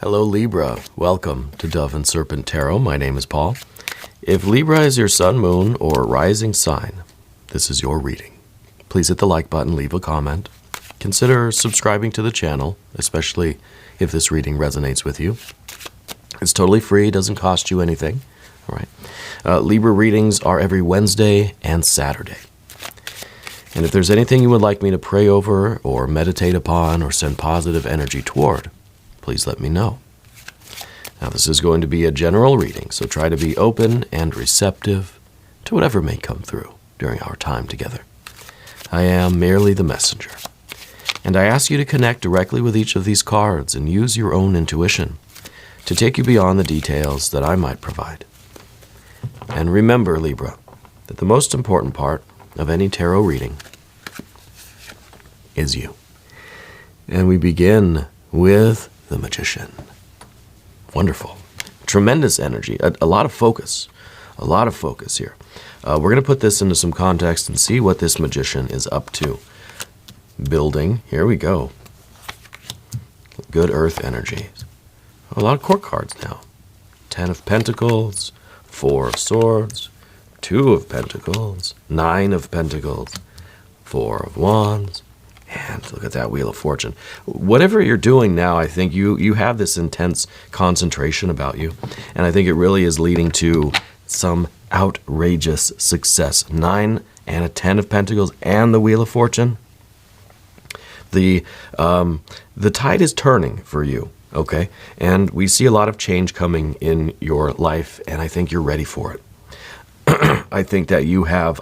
Hello Libra, welcome to Dove and Serpent Tarot. My name is Paul. If Libra is your sun, moon, or rising sign, this is your reading. Please hit the like button, leave a comment. Consider subscribing to the channel, especially if this reading resonates with you. It's totally free, doesn't cost you anything. All right. Libra readings are every Wednesday and Saturday. And if there's anything you would like me to pray over or meditate upon or send positive energy toward, please let me know. Now, this is going to be a general reading, so try to be open and receptive to whatever may come through during our time together. I am merely the messenger, and I ask you to connect directly with each of these cards and use your own intuition to take you beyond the details that I might provide. And remember, Libra, that the most important part of any tarot reading is you. And we begin with the Magician. Wonderful. Tremendous energy. A lot of focus. A lot of focus here. We're going to put this into some context and see what this Magician is up to. Building. Here we go. Good earth energy. A lot of court cards now. 10 of Pentacles, 4 of Swords, 2 of Pentacles, 9 of Pentacles, 4 of Wands, and look at that Wheel of Fortune. Whatever you're doing now, I think you have this intense concentration about you. And I think it really is leading to some outrageous success. 9 and a 10 of Pentacles and the Wheel of Fortune. The tide is turning for you, okay? And we see a lot of change coming in your life, and I think you're ready for it. I think that you have,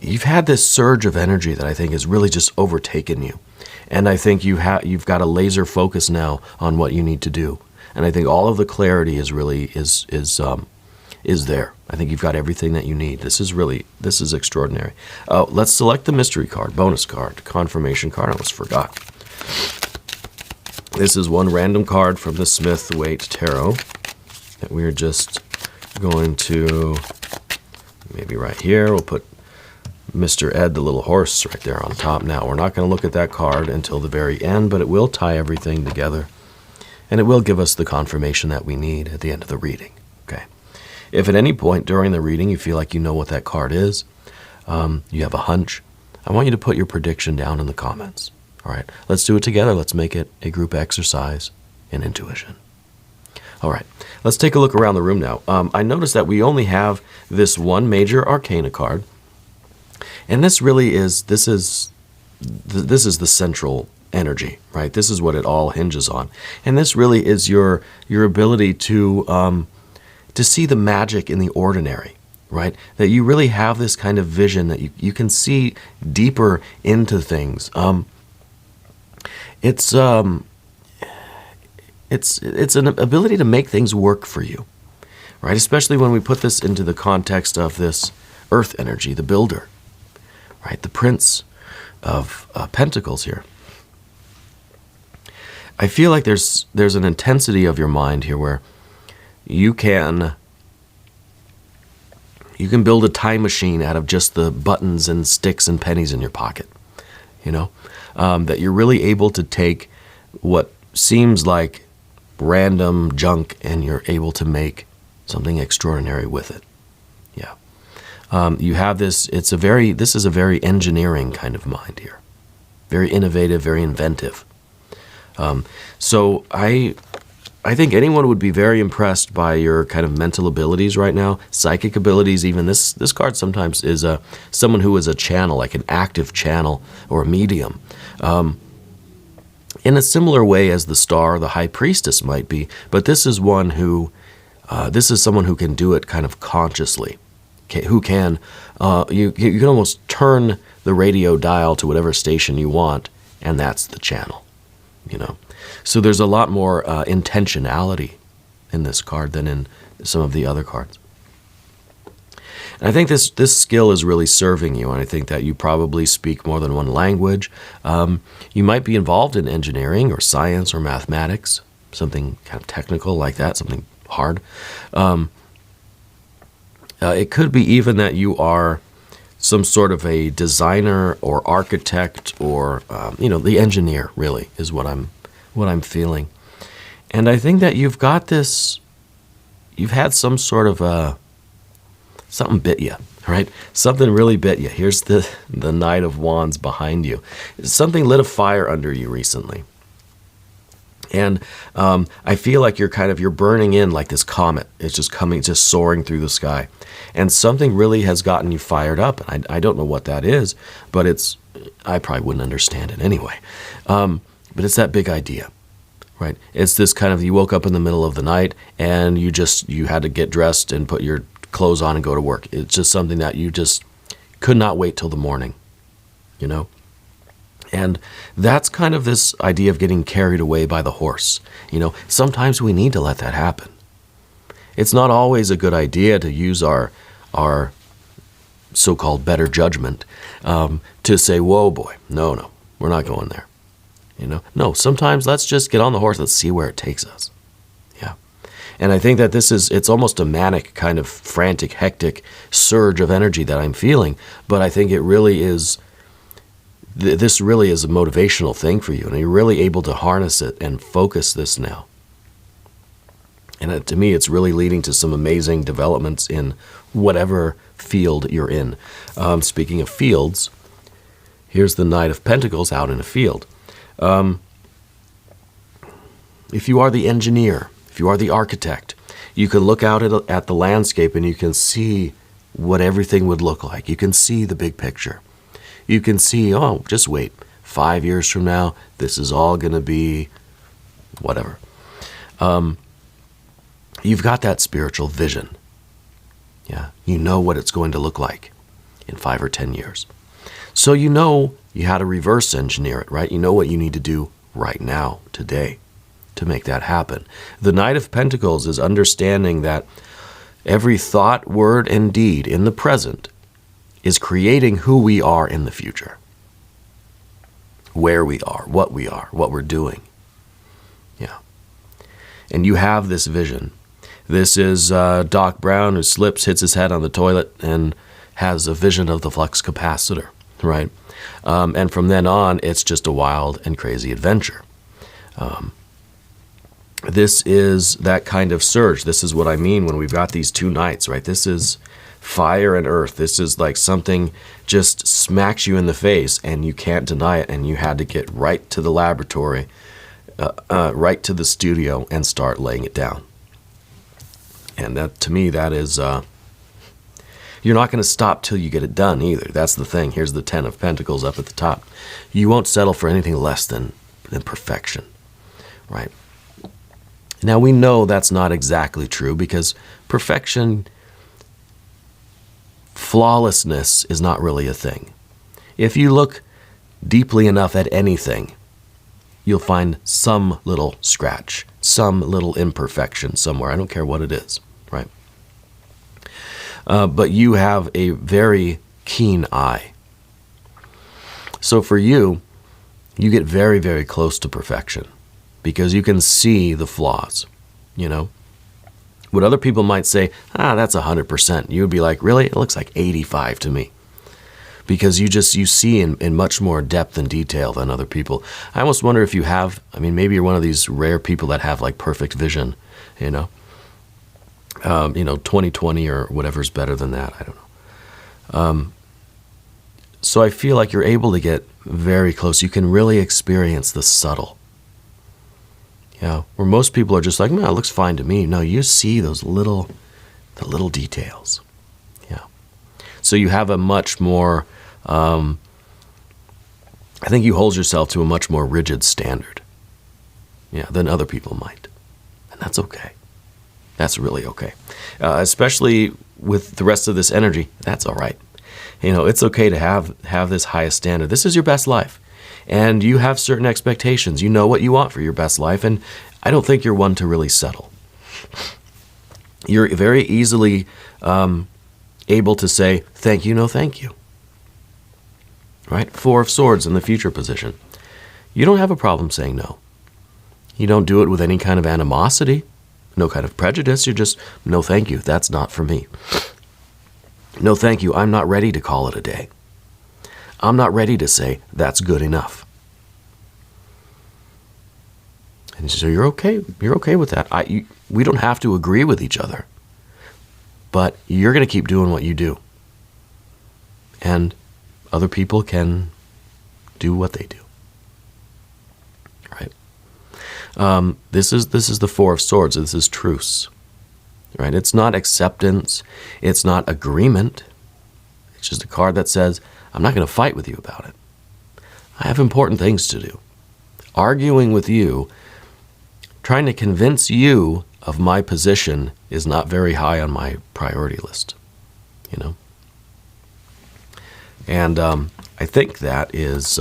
You've had this surge of energy that I think has really just overtaken you. And I think you've got a laser focus now on what you need to do. And I think all of the clarity is really is there. I think you've got everything that you need. This is extraordinary. Let's select the mystery card, bonus card, confirmation card. I almost forgot. This is one random card from the Smith-Waite Tarot that we're just going to, maybe right here, we'll put Mr. Ed, the little horse, right there on top. Now, we're not going to look at that card until the very end, but it will tie everything together, and it will give us the confirmation that we need at the end of the reading. Okay. If at any point during the reading you feel like you know what that card is, you have a hunch, I want you to put your prediction down in the comments. All right. Let's do it together. Let's make it a group exercise in intuition. All right. Let's take a look around the room now. I noticed that we only have this one major arcana card. And this really is, this is the central energy, right? This is what it all hinges on. And this really is your ability to see the magic in the ordinary, right? That you really have this kind of vision that you can see deeper into things. It's an ability to make things work for you, right? Especially when we put this into the context of this earth energy, the builder. Right, the Prince of Pentacles here. I feel like there's an intensity of your mind here where you can build a time machine out of just the buttons and sticks and pennies in your pocket. You know, that you're really able to take what seems like random junk and you're able to make something extraordinary with it. Yeah. You have this, this is a very engineering kind of mind here. Very innovative, very inventive. So I think anyone would be very impressed by your kind of mental abilities right now, psychic abilities. Even this card sometimes is someone who is a channel, like an active channel or a medium. In a similar way as the Star, the High Priestess might be, but this is one who, this is someone who can do it kind of consciously. Who can, you can almost turn the radio dial to whatever station you want, and that's the channel, you know. So there's a lot more intentionality in this card than in some of the other cards. And I think this skill is really serving you, and I think that you probably speak more than one language. You might be involved in engineering or science or mathematics, something kind of technical like that, something hard. It could be even that you are some sort of a designer or architect or, the engineer, really, is what I'm feeling. And I think that you've got this, you've had some sort of something bit you, right? Something really bit you. Here's the Knight of Wands behind you. Something lit a fire under you recently. And I feel like you're burning in like this comet. It's just soaring through the sky. And something really has gotten you fired up. And I don't know what that is, but I probably wouldn't understand it anyway. But it's that big idea, right? It's this kind of, you woke up in the middle of the night and you had to get dressed and put your clothes on and go to work. It's just something that you just could not wait till the morning, And that's kind of this idea of getting carried away by the horse. Sometimes we need to let that happen. It's not always a good idea to use our so-called better judgment to say, whoa, boy, no, we're not going there. No, sometimes let's just get on the horse. Let's see where it takes us. Yeah. And I think that it's almost a manic kind of frantic, hectic surge of energy that I'm feeling. But I think it really is, this really is a motivational thing for you. And you're really able to harness it and focus this now. And to me, it's really leading to some amazing developments in whatever field you're in. Speaking of fields, here's the Knight of Pentacles out in a field. If you are the engineer, if you are the architect, you can look out at the landscape and you can see what everything would look like. You can see the big picture. You can see, just wait, 5 years from now, this is all going to be whatever. You've got that spiritual vision. Yeah, you know what it's going to look like in 5 or 10 years. So you know how to reverse engineer it, right? You know what you need to do right now, today, to make that happen. The Knight of Pentacles is understanding that every thought, word, and deed in the present is creating who we are in the future. Where we are, what we're doing. Yeah. And you have this vision. This is Doc Brown, who slips, hits his head on the toilet, and has a vision of the flux capacitor, right? And from then on, it's just a wild and crazy adventure. This is that kind of surge. This is what I mean when we've got these two knights, right? This is fire and earth. This is like something just smacks you in the face, and you can't deny it, and you had to get right to the laboratory, right to the studio, and start laying it down. And that, to me, that is, you're not going to stop till you get it done either. That's the thing. Here's the 10 of Pentacles up at the top. You won't settle for anything less than perfection, right? Now, we know that's not exactly true because perfection, flawlessness is not really a thing. If you look deeply enough at anything, you'll find some little scratch, some little imperfection somewhere. I don't care what it is, right? But you have a very keen eye. So for you, you get very, very close to perfection because you can see the flaws, What other people might say, that's 100%. You would be like, really? It looks like 85 to me. Because you see in much more depth and detail than other people. I almost wonder if you have, maybe you're one of these rare people that have like perfect vision, 20/20 or whatever's better than that. I don't know. So I feel like you're able to get very close. You can really experience the subtle. Where most people are just like, it looks fine to me. No, you see the little details. Yeah. So you have a much more, I think you hold yourself to a much more rigid standard, than other people might. And that's okay. That's really okay. Especially with the rest of this energy, that's all right. It's okay to have this highest standard. This is your best life. And you have certain expectations. You know what you want for your best life. And I don't think you're one to really settle. You're very easily able to say, thank you, no thank you. Right? 4 of Swords in the future position. You don't have a problem saying no. You don't do it with any kind of animosity, no kind of prejudice. You're just, no thank you, that's not for me. No, thank you. I'm not ready to call it a day. I'm not ready to say that's good enough. And so you're okay. You're okay with that. We don't have to agree with each other. But you're going to keep doing what you do. And other people can do what they do. Right? This is the Four of Swords. This is truce. Right? It's not acceptance. It's not agreement. It's just a card that says, I'm not going to fight with you about it. I have important things to do. Arguing with you, trying to convince you of my position is not very high on my priority list, you know? And I think that is...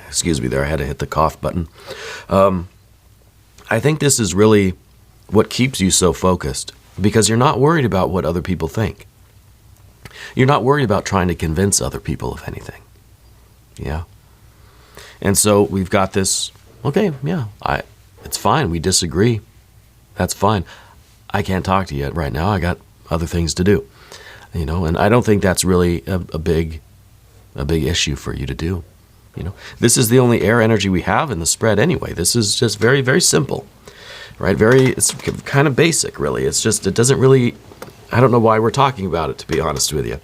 excuse me there, I had to hit the cough button. I think this is really what keeps you so focused, because you're not worried about what other people think. You're not worried about trying to convince other people of anything. Yeah? And so we've got this, okay, yeah, it's fine, we disagree. That's fine. I can't talk to you right now, I got other things to do. You know, and I don't think that's really a big issue for you to do. You know, this is the only air energy we have in the spread anyway. This is just very, very simple, right? It's kind of basic, really. It's just, it doesn't really, I don't know why we're talking about it, to be honest with you.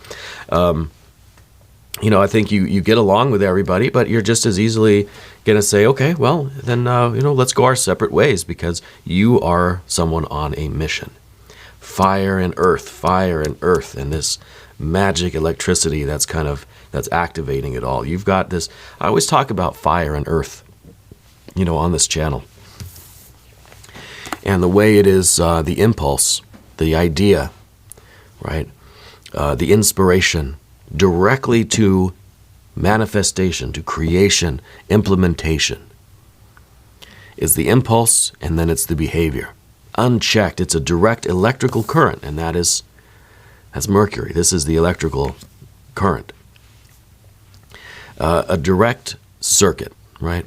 You know, I think you get along with everybody, but you're just as easily going to say, okay, well, then, you know, let's go our separate ways, because you are someone on a mission. Fire and earth, and this magic electricity that's activating it all. You've got this, I always talk about fire and earth, you know, on this channel. And the way it is, the impulse, the idea, right? The inspiration, directly to manifestation, to creation, implementation, is the impulse, and then it's the behavior. Unchecked, it's a direct electrical current, and that's Mercury. This is the electrical current. A direct circuit, right?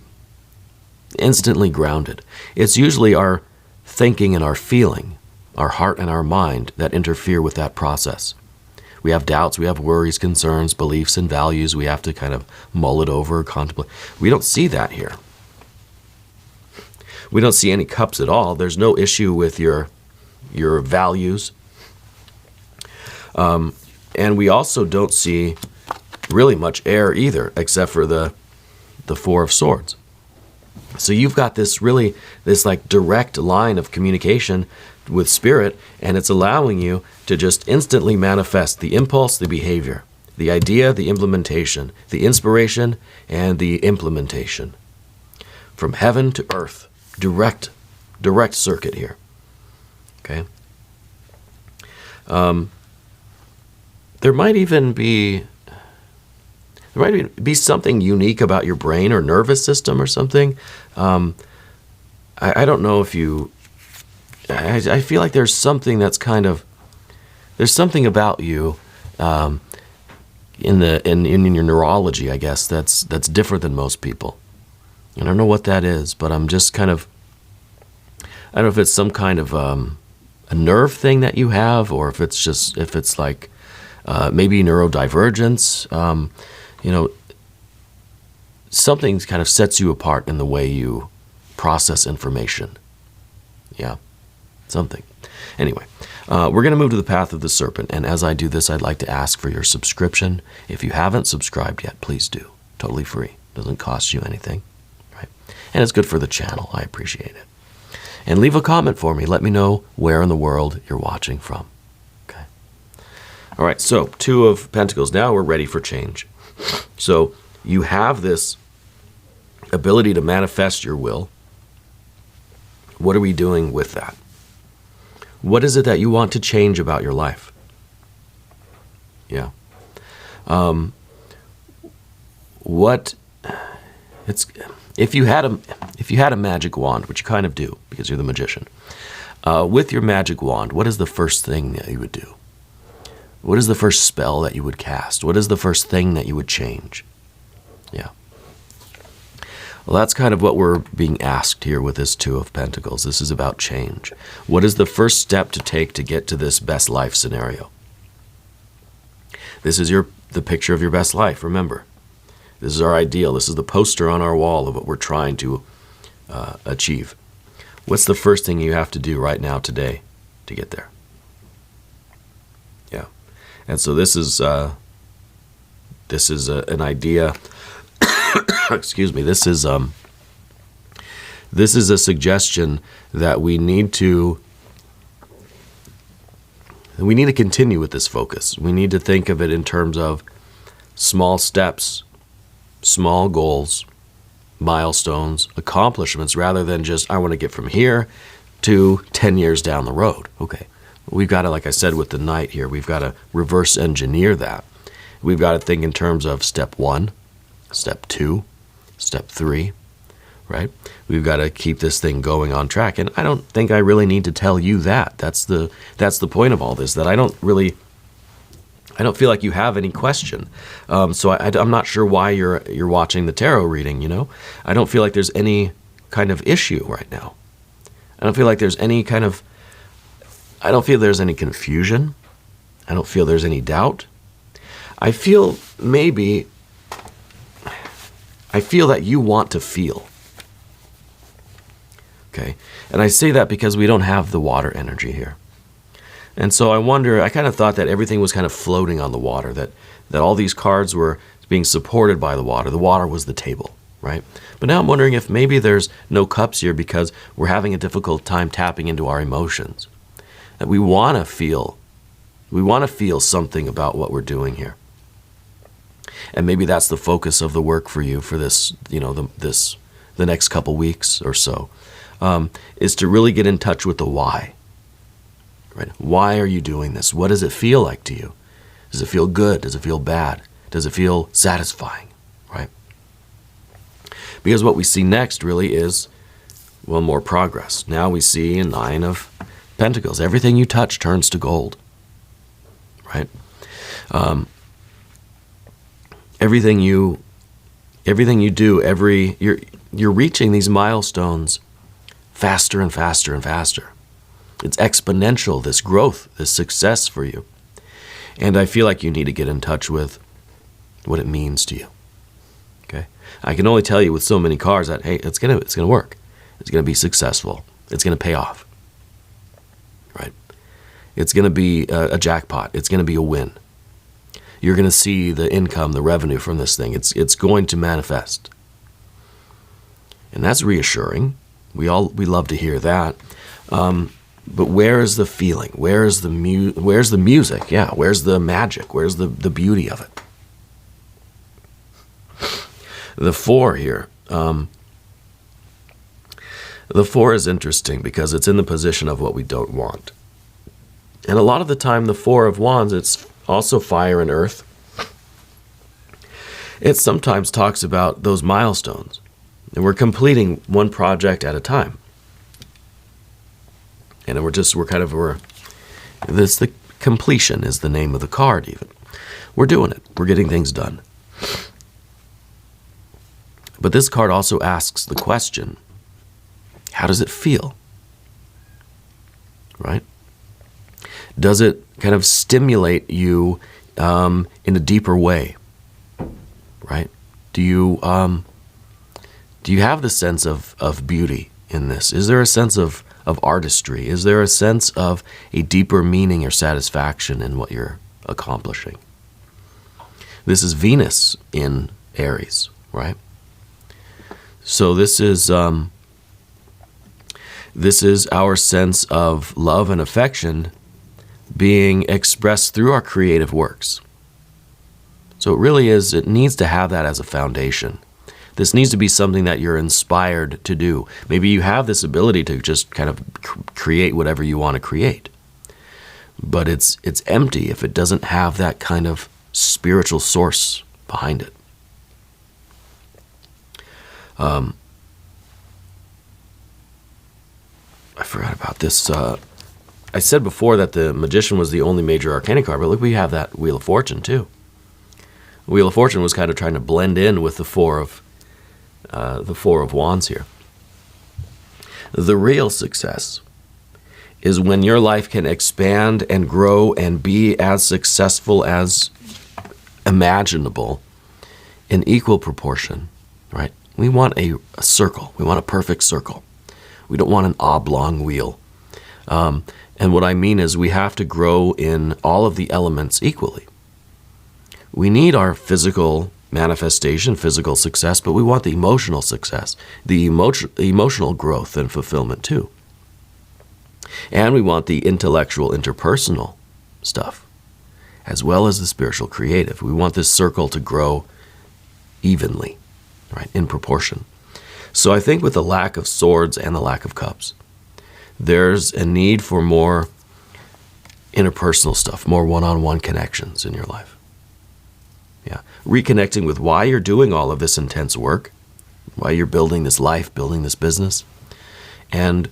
Instantly grounded. It's usually our thinking and our feeling, our heart and our mind, that interfere with that process. We have doubts, we have worries, concerns, beliefs, and values. We have to kind of mull it over, contemplate. We don't see that here. We don't see any cups at all. There's no issue with your values. And we also don't see really much air either, except for the Four of Swords. So you've got this like direct line of communication with spirit, and it's allowing you to just instantly manifest the impulse, the behavior, the idea, the implementation, the inspiration, and the implementation. From heaven to earth, direct circuit here. Okay? There might even be something unique about your brain or nervous system or something. I don't know if you... I feel like there's something that's there's something about you in your neurology, I guess, that's different than most people. I don't know what that is, but I'm just I don't know if it's some kind of a nerve thing that you have, or if it's like maybe neurodivergence. You know, something kind of sets you apart in the way you process information. Yeah, something. Anyway, we're going to move to the path of the serpent, and as I do this, I'd like to ask for your subscription. If you haven't subscribed yet, please do. Totally free. Doesn't cost you anything, right? And it's good for the channel. I appreciate it. And leave a comment for me. Let me know where in the world you're watching from. Okay. All right, so Two of Pentacles. Now we're ready for change. So you have this ability to manifest your will. What are we doing with that? What is it that you want to change about your life? Yeah. If you had a magic wand, which you kind of do because you're the magician, with your magic wand, what is the first thing that you would do? What is the first spell that you would cast? What is the first thing that you would change? Yeah. Well, that's kind of what we're being asked here with this Two of Pentacles. This is about change. What is the first step to take to get to this best life scenario? This is the picture of your best life, remember. This is our ideal. This is the poster on our wall of what we're trying to achieve. What's the first thing you have to do right now today to get there? Yeah. And so this is an idea. Excuse me. This is a suggestion that we need to continue with this focus. We need to think of it in terms of small steps, small goals, milestones, accomplishments, rather than just, I want to get from here to 10 years down the road. Okay. We've got to, like I said with the Knight here, we've got to reverse engineer that. We've got to think in terms of step 1, step 2, step 3, right? We've got to keep this thing going on track. And I don't think I really need to tell you that. That's the point of all this, that I don't feel like you have any question. So I'm not sure why you're watching the tarot reading, you know? I don't feel like there's any kind of issue right now. I don't feel like there's any confusion. I don't feel there's any doubt. I feel that you want to feel. Okay? And I say that because we don't have the water energy here. And so I kind of thought that everything was kind of floating on the water, that all these cards were being supported by the water. The water was the table, right? But now I'm wondering if maybe there's no cups here because we're having a difficult time tapping into our emotions. That we want to feel something about what we're doing here. And maybe that's the focus of the work for you for this, the next couple weeks or so, is to really get in touch with the why. Right? Why are you doing this? What does it feel like to you? Does it feel good? Does it feel bad? Does it feel satisfying? Right? Because what we see next really is, well, more progress. Now we see a 9 of Pentacles. Everything you touch turns to gold. Right? Everything you do, you're reaching these milestones faster and faster and faster. It's exponential, this growth, this success for you. And I feel like you need to get in touch with what it means to you. Okay? I can only tell you with so many cards that, hey, it's gonna work. It's gonna be successful. It's gonna pay off. Right? It's gonna be a jackpot. It's gonna be a win. You're gonna see the income, the revenue from this thing. It's going to manifest. And that's reassuring. We love to hear that. But where is the feeling? Where's the music? Yeah, where's the magic? Where's the beauty of it? The 4 here. The 4 is interesting because it's in the position of what we don't want. And a lot of the time, the 4 of Wands, it's also fire and earth. It sometimes talks about those milestones. And we're completing one project at a time. And the completion is the name of the card even. We're doing it. We're getting things done. But this card also asks the question, how does it feel? Right? Does it kind of stimulate you in a deeper way? Right? Do you have the sense of beauty in this? Is there a sense of artistry? Is there a sense of a deeper meaning or satisfaction in what you're accomplishing? This is Venus in Aries, right? So this is our sense of love and affection being expressed through our creative works. So it needs to have that as a foundation. This needs to be something that you're inspired to do. Maybe you have this ability to just kind of create whatever you want to create. But it's empty if it doesn't have that kind of spiritual source behind it. I forgot about this. I said before that the Magician was the only major arcana card, but look, we have that Wheel of Fortune too. Wheel of Fortune was kind of trying to blend in with the 4 of the Four of Wands here. The real success is when your life can expand and grow and be as successful as imaginable in equal proportion, right? We want a circle. We want a perfect circle. We don't want an oblong wheel. And what I mean is we have to grow in all of the elements equally. We need our physical manifestation, physical success, but we want the emotional success, the emotional growth and fulfillment too. And we want the intellectual, interpersonal stuff, as well as the spiritual, creative. We want this circle to grow evenly, right, in proportion. So I think with the lack of swords and the lack of cups, there's a need for more interpersonal stuff, more one-on-one connections in your life. Yeah, reconnecting with why you're doing all of this intense work, why you're building this life, building this business, and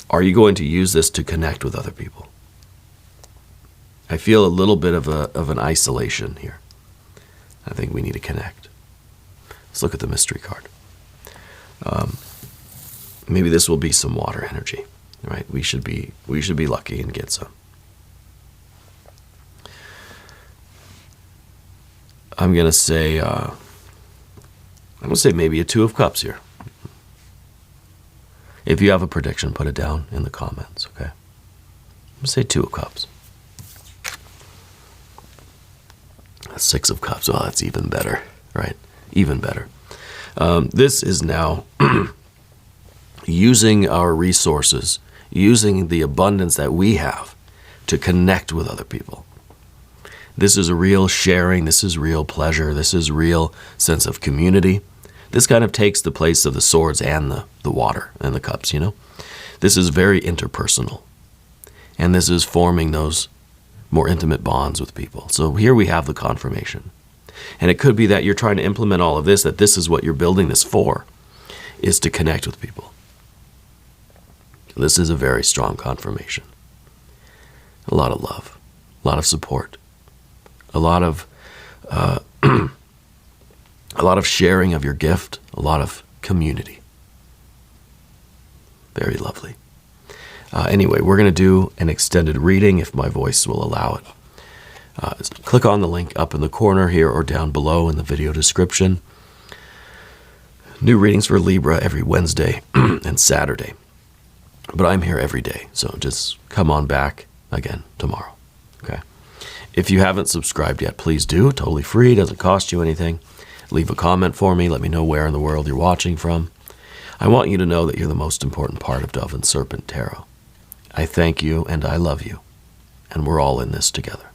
are you going to use this to connect with other people? I feel a little bit of an isolation here. I think we need to connect. Let's look at the mystery card. Maybe this will be some water energy, right? We should be lucky and get some. I'm gonna say maybe a Two of Cups here. If you have a prediction, put it down in the comments, okay? I'm gonna say Two of Cups. Six of Cups. Oh, that's even better, right? Even better. This is now using our resources, using the abundance that we have to connect with other people. This is a real sharing. This is real pleasure. This is real sense of community. This kind of takes the place of the swords and the water and the cups, you know? This is very interpersonal. And this is forming those more intimate bonds with people. So here we have the confirmation. And it could be that you're trying to implement all of this, that this is what you're building this for, is to connect with people. This is a very strong confirmation. A lot of love, a lot of support, a lot of sharing of your gift, a lot of community. Very lovely. Anyway, we're going to do an extended reading if my voice will allow it. Click on the link up in the corner here or down below in the video description. New readings for Libra every Wednesday and Saturday. But I'm here every day, so just come on back again tomorrow. Okay. If you haven't subscribed yet, please do. Totally free, doesn't cost you anything. Leave a comment for me. Let me know where in the world you're watching from. I want you to know that you're the most important part of Dove and Serpent Tarot. I thank you and I love you, and we're all in this together.